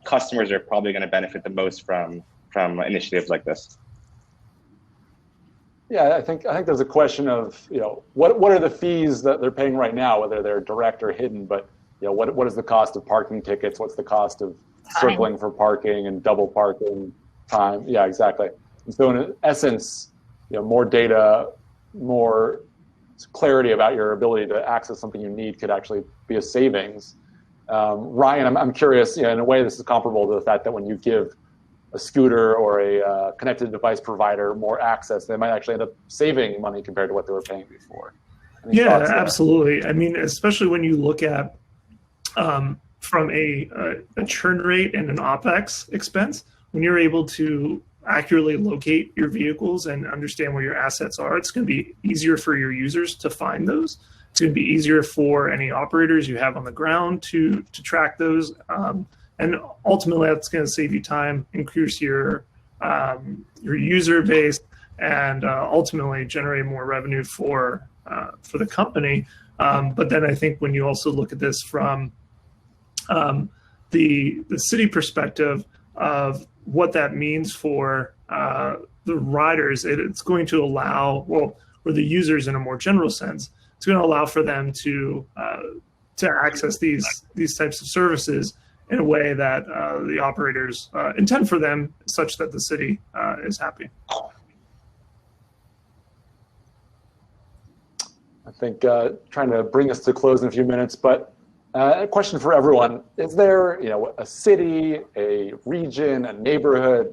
Speaker 4: customers are probably going to benefit the most from initiatives like this.
Speaker 1: Yeah, I think there's a question of what are the fees that they're paying right now, whether they're direct or hidden, but what is the cost of parking tickets? What's the cost of circling for parking and double parking time? Yeah, exactly. And so in essence, more data, more clarity about your ability to access something you need could actually be a savings. Ryan, I'm curious, in a way this is comparable to the fact that when you give a scooter or a connected device provider more access, they might actually end up saving money compared to what they were paying before. Any thoughts there?
Speaker 5: Absolutely. I mean, especially when you look at from a churn rate and an OpEx expense, when you're able to accurately locate your vehicles and understand where your assets are, it's going to be easier for your users to find those. It's going to be easier for any operators you have on the ground to track those. And ultimately, that's going to save you time, increase your user base, and ultimately generate more revenue for the company. But then I think when you also look at this from the city perspective of what that means for the riders, it's going to allow, for the users in a more general sense, it's going to allow for them to access these types of services in a way that the operators intend for them, such that the city is happy.
Speaker 1: I think trying to bring us to close in a few minutes, but a question for everyone. Is there, a city, a region, a neighborhood,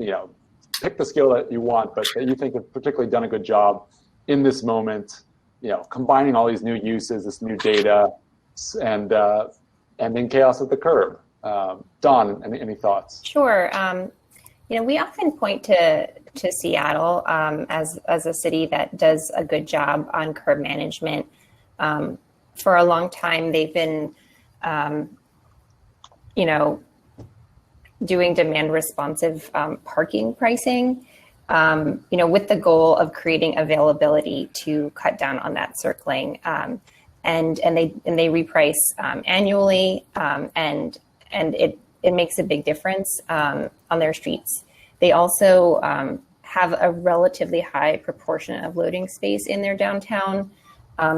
Speaker 1: pick the scale that you want, but that you think have particularly done a good job in this moment, combining all these new uses, this new data, and ending chaos at the curb? Dawn, any thoughts?
Speaker 3: Sure. we often point to Seattle as a city that does a good job on curb management. For a long time, they've been, doing demand responsive parking pricing, with the goal of creating availability to cut down on that circling. And they reprice annually, and it makes a big difference on their streets. They also have a relatively high proportion of loading space in their downtown.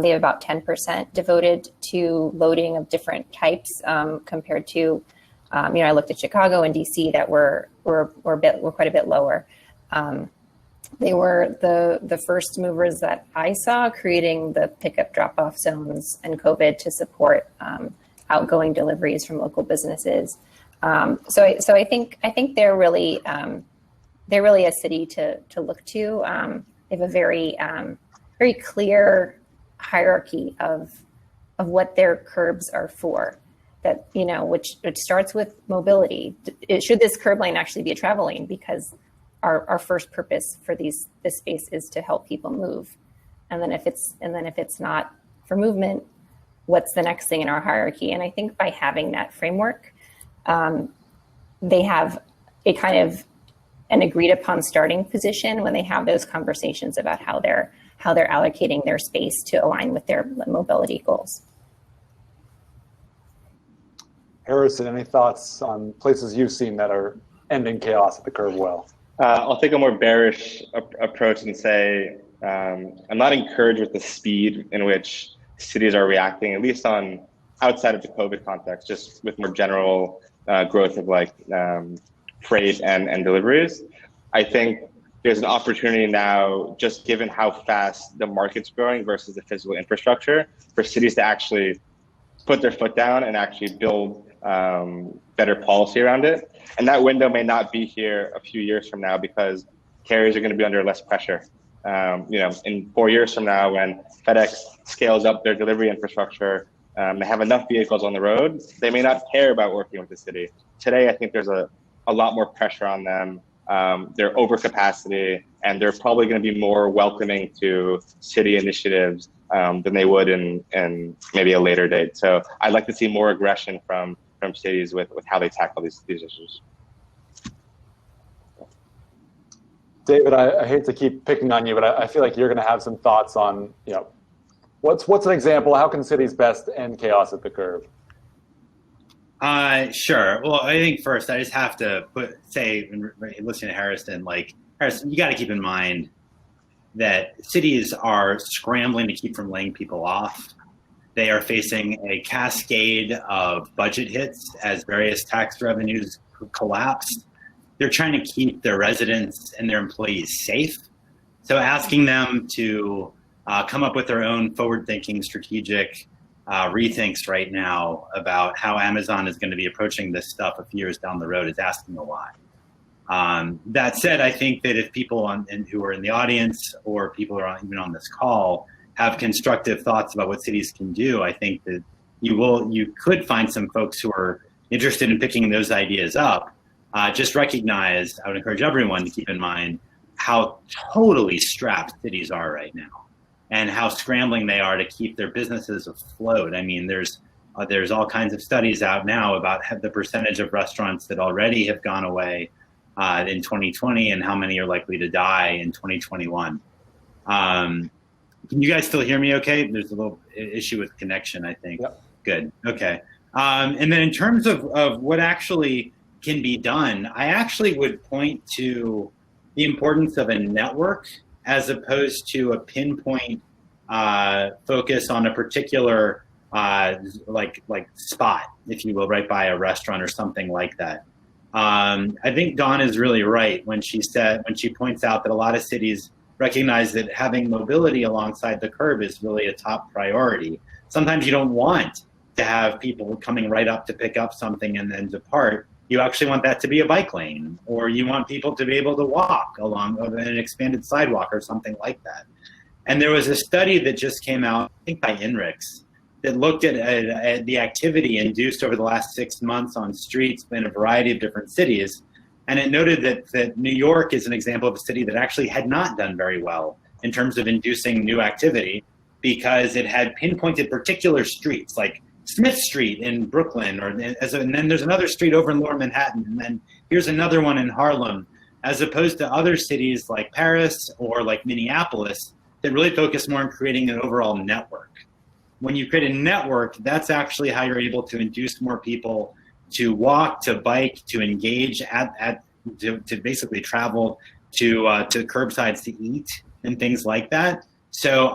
Speaker 3: They have about 10% devoted to loading of different types, compared to, I looked at Chicago and DC that were quite a bit lower. They were the first movers that I saw creating the pickup drop-off zones and COVID to support outgoing deliveries from local businesses. So I think they're really a city to look to. They have a very clear hierarchy of what their curbs are for. That which starts with mobility. Should this curb lane actually be a travel lane? Because our first purpose for this space is to help people move. And then if it's not for movement, what's the next thing in our hierarchy? And I think by having that framework, they have a kind of an agreed upon starting position when they have those conversations about how they're allocating their space to align with their mobility goals.
Speaker 1: Harrison, any thoughts on places you've seen that are ending chaos at the curb well?
Speaker 4: I'll take a more bearish approach and say I'm not encouraged with the speed in which cities are reacting, at least on outside of the COVID context, just with more general growth of freight and deliveries. I think there's an opportunity now, just given how fast the market's growing versus the physical infrastructure, for cities to actually put their foot down and actually build better policy around it. And that window may not be here a few years from now because carriers are going to be under less pressure. In 4 years from now, when FedEx scales up their delivery infrastructure, they have enough vehicles on the road, they may not care about working with the city. Today, I think there's a lot more pressure on them. They're over capacity, and they're probably going to be more welcoming to city initiatives than they would in maybe a later date. So I'd like to see more aggression from cities with how they tackle these issues.
Speaker 1: David, I hate to keep picking on you, but I feel like you're going to have some thoughts on, what's an example? How can cities best end chaos at the curb?
Speaker 2: Sure. Well, I think first I just have to listening to Harrison, you got to keep in mind that cities are scrambling to keep from laying people off. They are facing a cascade of budget hits as various tax revenues collapse. They're trying to keep their residents and their employees safe. So asking them to come up with their own forward-thinking strategic rethinks right now about how Amazon is going to be approaching this stuff a few years down the road is asking a lot. That said, I think that if people who are in the audience or people who are even on this call have constructive thoughts about what cities can do, I think that you could find some folks who are interested in picking those ideas up. Just recognize, I would encourage everyone to keep in mind how totally strapped cities are right now and how scrambling they are to keep their businesses afloat. I mean, there's all kinds of studies out now about the percentage of restaurants that already have gone away in 2020 and how many are likely to die in 2021. Can you guys still hear me okay? There's a little issue with connection, I think. Yep. Good. Okay. And then in terms of what actually can be done, I actually would point to the importance of a network as opposed to a pinpoint focus on a particular spot, if you will, right by a restaurant or something like that. I think Dawn is really right when she points out that a lot of cities recognize that having mobility alongside the curb is really a top priority. Sometimes you don't want to have people coming right up to pick up something and then depart. You actually want that to be a bike lane, or you want people to be able to walk along an expanded sidewalk or something like that. And there was a study that just came out, I think by INRIX, that looked at the activity induced over the last 6 months on streets in a variety of different cities And it noted that New York is an example of a city that actually had not done very well in terms of inducing new activity because it had pinpointed particular streets like Smith Street in Brooklyn, and then there's another street over in Lower Manhattan, and then here's another one in Harlem, as opposed to other cities like Paris or like Minneapolis that really focus more on creating an overall network. When you create a network, that's actually how you're able to induce more people to walk, to bike, to engage, to basically travel to curbsides to eat and things like that. So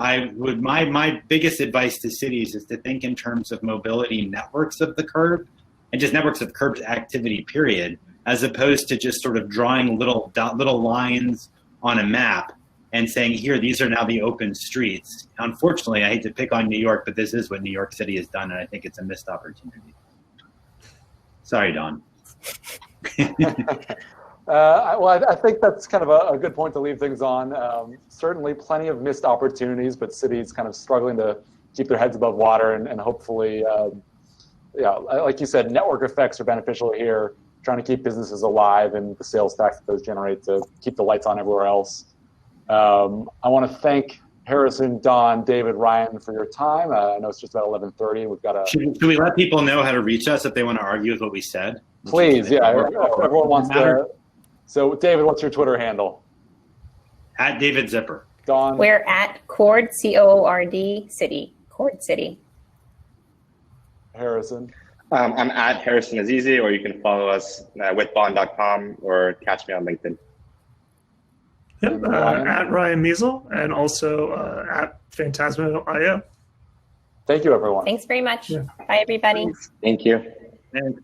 Speaker 2: my biggest advice to cities is to think in terms of mobility networks of the curb and just networks of curb activity, period, as opposed to just sort of drawing little lines on a map and saying, here, these are now the open streets. Unfortunately, I hate to pick on New York, but this is what New York City has done, and I think it's a missed opportunity. Sorry, Don.
Speaker 1: I think that's kind of a good point to leave things on. Certainly plenty of missed opportunities, but cities kind of struggling to keep their heads above water and hopefully, like you said, network effects are beneficial here, trying to keep businesses alive and the sales tax that those generate to keep the lights on everywhere else. I want to thank Harrison, Don, David, Ryan for your time. I know it's just about 11:30. We've got
Speaker 2: Should we let people know how to reach us if they want to argue with what we said?
Speaker 1: Please, yeah. Everyone wants to. So, David, what's your Twitter handle?
Speaker 2: At David Zipper.
Speaker 1: Don?
Speaker 3: We're at Coord, Coord City. Coord City.
Speaker 1: Harrison?
Speaker 4: I'm at Harrison Azizi, or you can follow us with bond.com or catch me on LinkedIn.
Speaker 5: Yep, at Ryan Measel, and also at Fantasmo.io.
Speaker 1: Thank you, everyone.
Speaker 3: Thanks very much.
Speaker 5: Yeah.
Speaker 3: Bye, everybody.
Speaker 4: Thank you.
Speaker 2: Thanks.